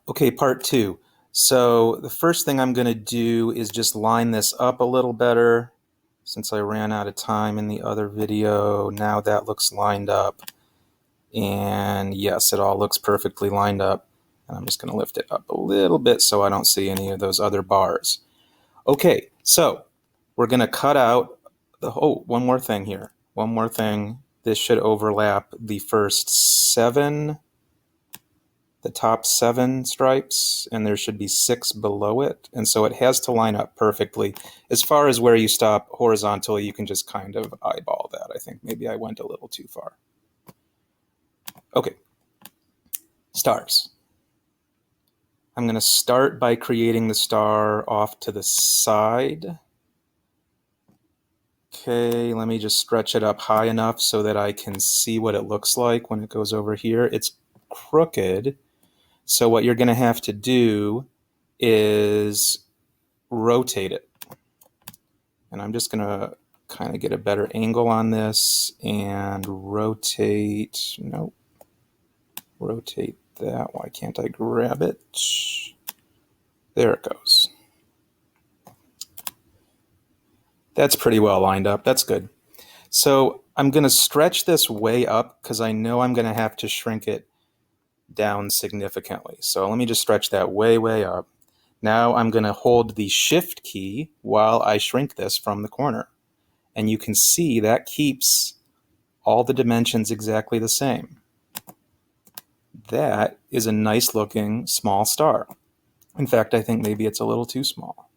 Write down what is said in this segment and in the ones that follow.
Okay, part two. So the first thing I'm going to do is just line this up a little better since I ran out of time in the other video. Now that looks lined up. And yes, it all looks perfectly lined up. And I'm just going to lift it up a little bit so I don't see any of those other bars. Okay, so we're going to cut out one more thing here. One more thing. This should overlap the top 7 stripes, and there should be 6 below it, and so it has to line up perfectly. As far as where you stop horizontally, you can just kind of eyeball that. I think maybe I went a little too far. Okay, stars. I'm going to start by creating the star off to the side. Okay, let me just stretch it up high enough so that I can see what it looks like when it goes over here. It's crooked, so what you're going to have to do is rotate it. And I'm just going to kind of get a better angle on this and rotate. Nope. Rotate that. Why can't I grab it? There it goes. That's pretty well lined up. That's good. So I'm going to stretch this way up because I know I'm going to have to shrink it down significantly. So let me just stretch that way, way up. Now I'm going to hold the Shift key while I shrink this from the corner. And you can see that keeps all the dimensions exactly the same. That is a nice looking small star. In fact, I think maybe it's a little too small.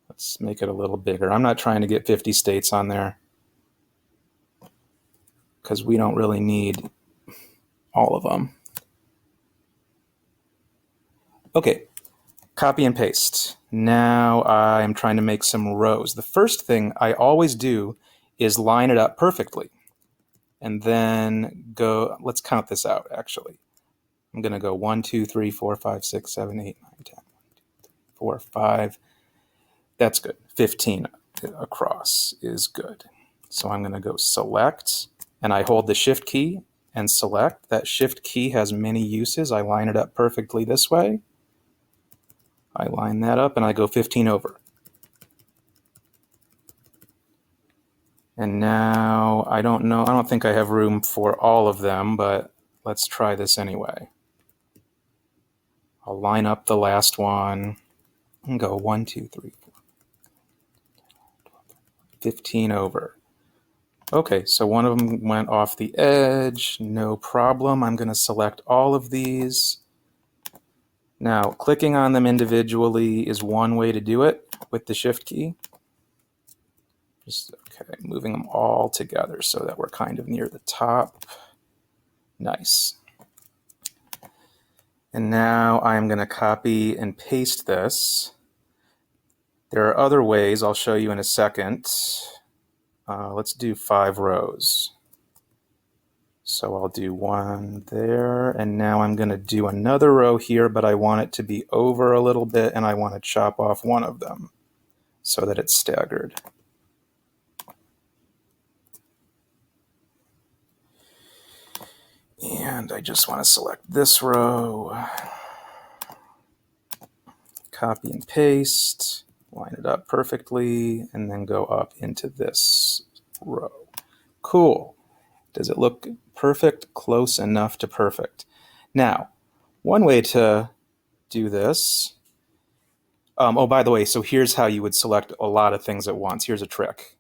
Let's make it a little bigger. I'm not trying to get 50 states on there because we don't really need all of them. Okay, copy and paste. Now I'm trying to make some rows. The first thing I always do is line it up perfectly. And then go, let's count this out actually. I'm going to go 1, 2, 3, 4, 5, 6, 7, 8, 9, 10, 1, 2, 3, 4, 5. That's good. 15 across is good. So I'm going to go select, and I hold the Shift key and select. That Shift key has many uses. I line it up perfectly this way. I line that up and I go 15 over. And now I don't think I have room for all of them, but let's try this anyway. I'll line up the last one and go 1, 2, 3, 4, 15 over. Okay, so one of them went off the edge, no problem. I'm going to select all of these. Now, clicking on them individually is one way to do it with the Shift key. Just, okay, moving them all together so that we're kind of near the top. Nice. And now I'm going to copy and paste this. There are other ways I'll show you in a second. Let's do 5 rows. So I'll do 1 there, and now I'm going to do another row here, but I want it to be over a little bit, and I want to chop off one of them so that it's staggered. And I just want to select this row, copy and paste, line it up perfectly, and then go up into this row. Cool. Does it look perfect? Close enough to perfect. Now, one way to do this, oh, by the way, so here's how you would select a lot of things at once. Here's a trick.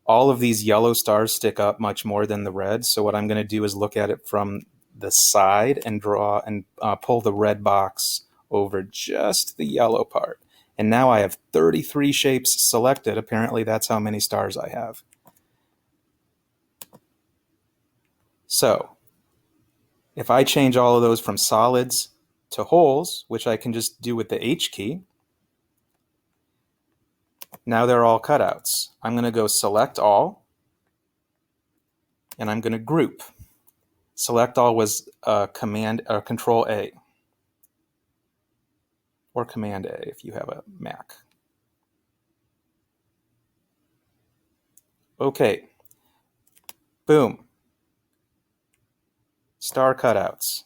All of these yellow stars stick up much more than the red, so what I'm going to do is look at it from the side and draw and pull the red box over just the yellow part. And now I have 33 shapes selected. Apparently that's how many stars I have. So if I change all of those from solids to holes, which I can just do with the H key, now they're all cutouts. I'm going to go select all, and I'm going to group. Select all was Control A, or Command A if you have a Mac. Okay, boom. Star cutouts.